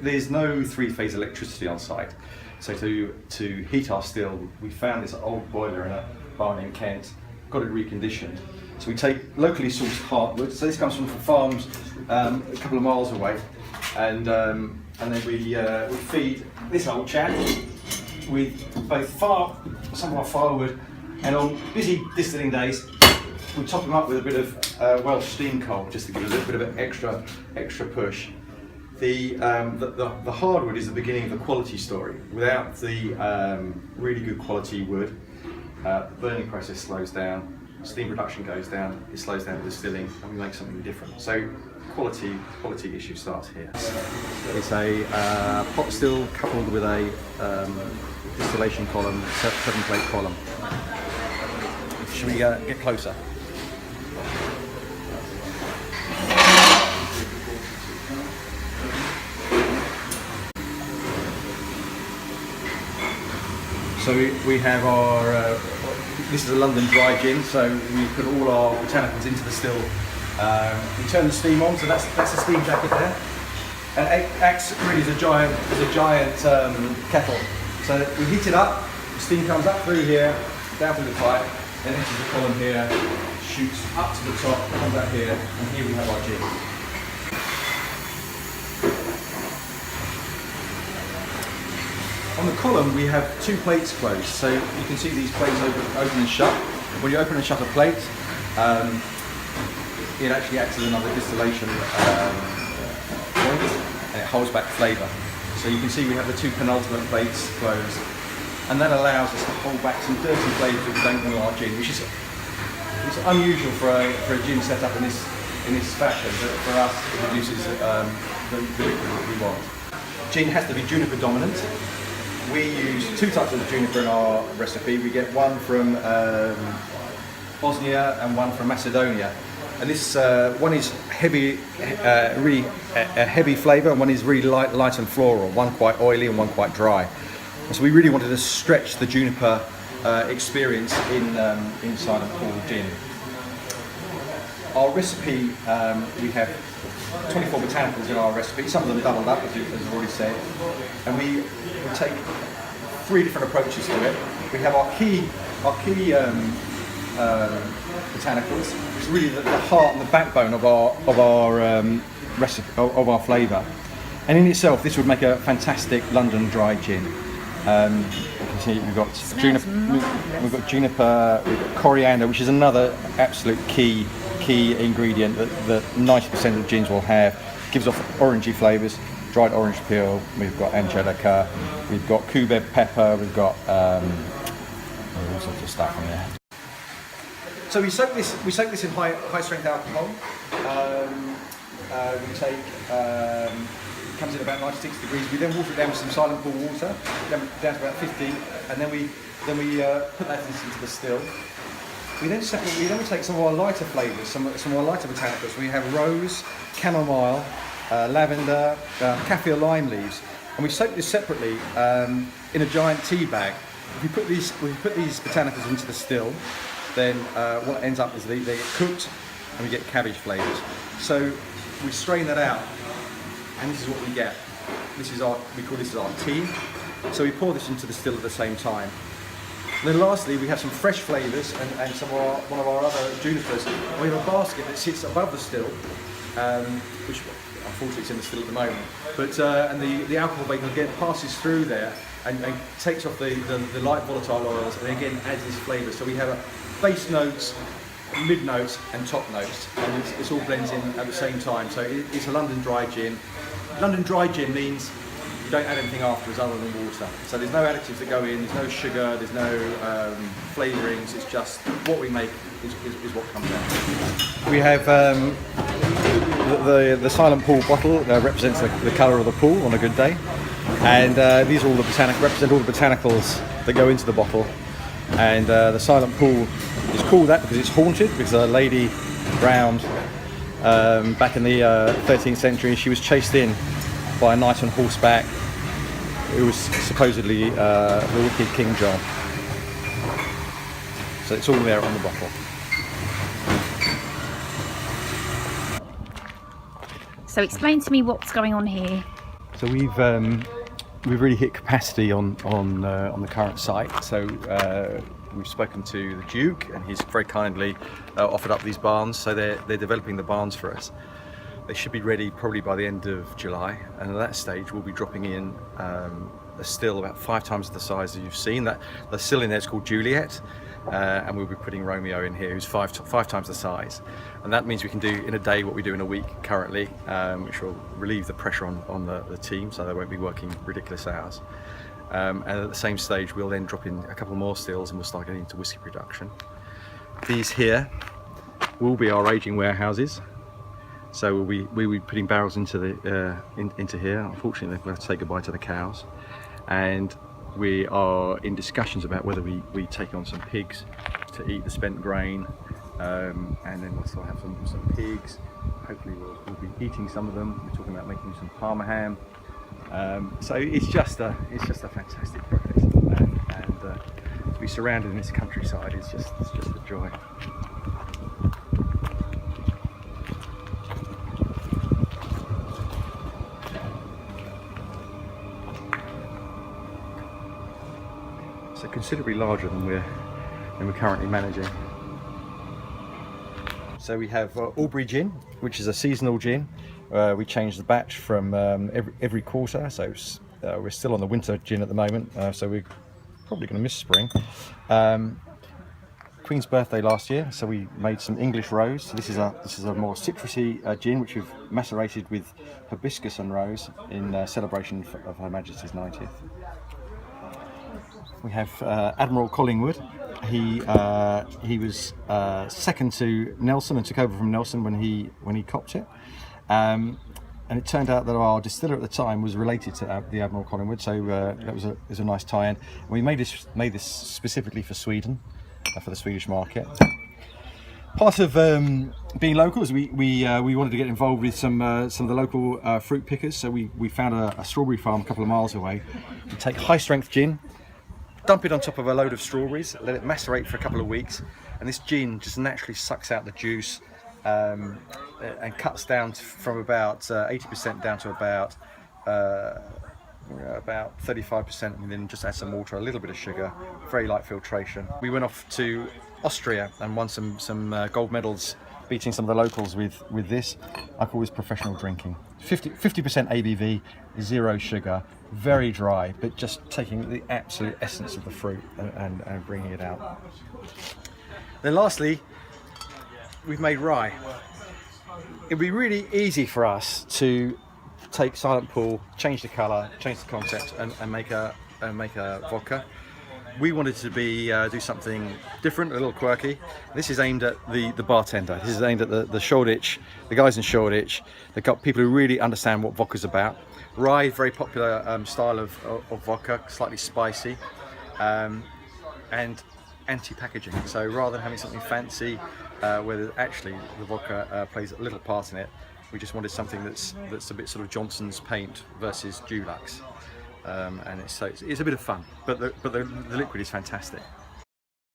there's no three-phase electricity on site. So to heat our still, we found this old boiler in a barn in Kent, got it reconditioned. So we take locally sourced hardwood. So this comes from farms a couple of miles away, and then we feed this old chap with both some of our firewood, and on busy distilling days, we top them up with a bit of Welsh steam coal, just to give it a little bit of an extra push. The hardwood is the beginning of the quality story. Without the really good quality wood, the burning process slows down, steam production goes down, it slows down the distilling, and we make something different. So quality issue starts here. It's a pot still coupled with a distillation column, 7-plate column. Should we get closer? So we have our, this is a London dry gin, so we put all our botanicals into the still. We turn the steam on, so that's the steam jacket there. And it acts really as a giant kettle. So we heat it up, the steam comes up through here, down through the pipe, then enters the column here, shoots up to the top, comes out here, and here we have our gin. On the column we have 2 plates closed, so you can see these plates open and shut. When you open and shut a plate, it actually acts as another distillation point, and it holds back flavour. So you can see we have the 2 penultimate plates closed, and that allows us to hold back some dirty flavours that we don't want in our gin, which is it's unusual for a gin set up in this fashion, but for us it produces the liquid that we want. Gin has to be juniper dominant. We use 2 types of juniper in our recipe. We get one from Bosnia and one from Macedonia. And this one is heavy, really a heavy flavour, and one is really light and floral. One quite oily and one quite dry. And so we really wanted to stretch the juniper experience in Silent Pool gin. Our recipe, we have 24 botanicals in our recipe, some of them doubled up, as I've already said, and we take 3 different approaches to it. We have our key botanicals, which is really the heart and the backbone of our recipe, of our flavour. And in itself, this would make a fantastic London dry gin. You can see we've got juniper, we've got coriander, which is another absolute key ingredient that 90% of gins will have. Gives off orangey flavours, dried orange peel. We've got angelica, we've got cubeb pepper, we've got all sorts of stuff in there. So we soak this in high strength alcohol. We take it comes in about 96 degrees. We then water it down with some Silent Pool water, down to about 50, and then we put that into the still. We then take some of our lighter flavours, some of our lighter botanicals. We have rose, chamomile, lavender, kaffir lime leaves, and we soak this separately in a giant tea bag. If we put these botanicals into the still, then what ends up is they get cooked, and we get cabbage flavours. So we strain that out, and this is what we get. We call this our tea. So we pour this into the still at the same time. And then lastly, we have some fresh flavours and one of our other junipers. We have a basket that sits above the still, which unfortunately it's in the still at the moment. But and the alcohol vapor again passes through there and takes off the light volatile oils, and again adds this flavour. So we have a base notes, mid notes, and top notes, and it's all blends in at the same time. So it's a London dry gin. London dry gin means you don't add anything afterwards other than water. So there's no additives that go in, there's no sugar, there's no flavourings, it's just what we make is what comes out. We have the Silent Pool bottle represents the colour of the pool on a good day. And these are all represent all the botanicals that go into the bottle. And the Silent Pool is called that because it's haunted, because a lady drowned back in the 13th century. She was chased in by a knight on horseback who was supposedly the wicked King John. So it's all there on the bottle. So explain to me what's going on here. So we've really hit capacity on the current site. So we've spoken to the Duke, and he's very kindly offered up these barns. So they're developing the barns for us. They should be ready probably by the end of July, and at that stage we'll be dropping in a still about 5 times the size that you've seen. That the still in there is called Juliet, and we'll be putting Romeo in here, who's five times the size. And that means we can do in a day what we do in a week currently, which will relieve the pressure on the team, so they won't be working ridiculous hours. And at the same stage, we'll then drop in a couple more stills, and we'll start getting into whiskey production. These here will be our aging warehouses. So we'll be putting barrels into here. Unfortunately, we'll have to say goodbye to the cows, and we are in discussions about whether we take on some pigs to eat the spent grain, and then we'll still have some pigs. Hopefully we'll be eating some of them. We're talking about making some Parma ham. So it's just a fantastic project, and to be surrounded in this countryside is just a joy. So considerably larger than we're currently managing. So we have Albury gin, which is a seasonal gin. We change the batch from every quarter, so we're still on the winter gin at the moment, so we're probably going to miss spring. Queen's birthday last year, so we made some English rose. So this is a more citrusy gin, which we've macerated with hibiscus and rose in celebration of Her Majesty's 90th. We have Admiral Collingwood. He was second to Nelson and took over from Nelson when he copped it. And it turned out that our distiller at the time was related to the Admiral Collingwood, so that was a nice tie-in. We made this specifically for Sweden, for the Swedish market. Part of being local is we wanted to get involved with some of the local fruit pickers. So we found a strawberry farm a couple of miles away. We take high-strength gin, dump it on top of a load of strawberries, let it macerate for a couple of weeks, and this gin just naturally sucks out the juice and cuts down from about 80% down to about 35%, and then just add some water, a little bit of sugar, very light filtration. We went off to Austria and won some gold medals, beating some of the locals with this. I call this professional drinking. 50% ABV, 0 sugar, very dry, but just taking the absolute essence of the fruit and bringing it out. Then lastly, we've made rye. It'd be really easy for us to take Silent Pool, change the colour, change the concept, and make a vodka. We wanted to do something different, a little quirky. This is aimed at the bartender. This is aimed at the Shoreditch, the guys in Shoreditch. They've got people who really understand what vodka's about. Rye, very popular style of vodka, slightly spicy, and anti-packaging. So rather than having something fancy, where actually the vodka plays a little part in it, we just wanted something that's a bit sort of Johnson's paint versus Dulux. And it's a bit of fun, but the liquid is fantastic.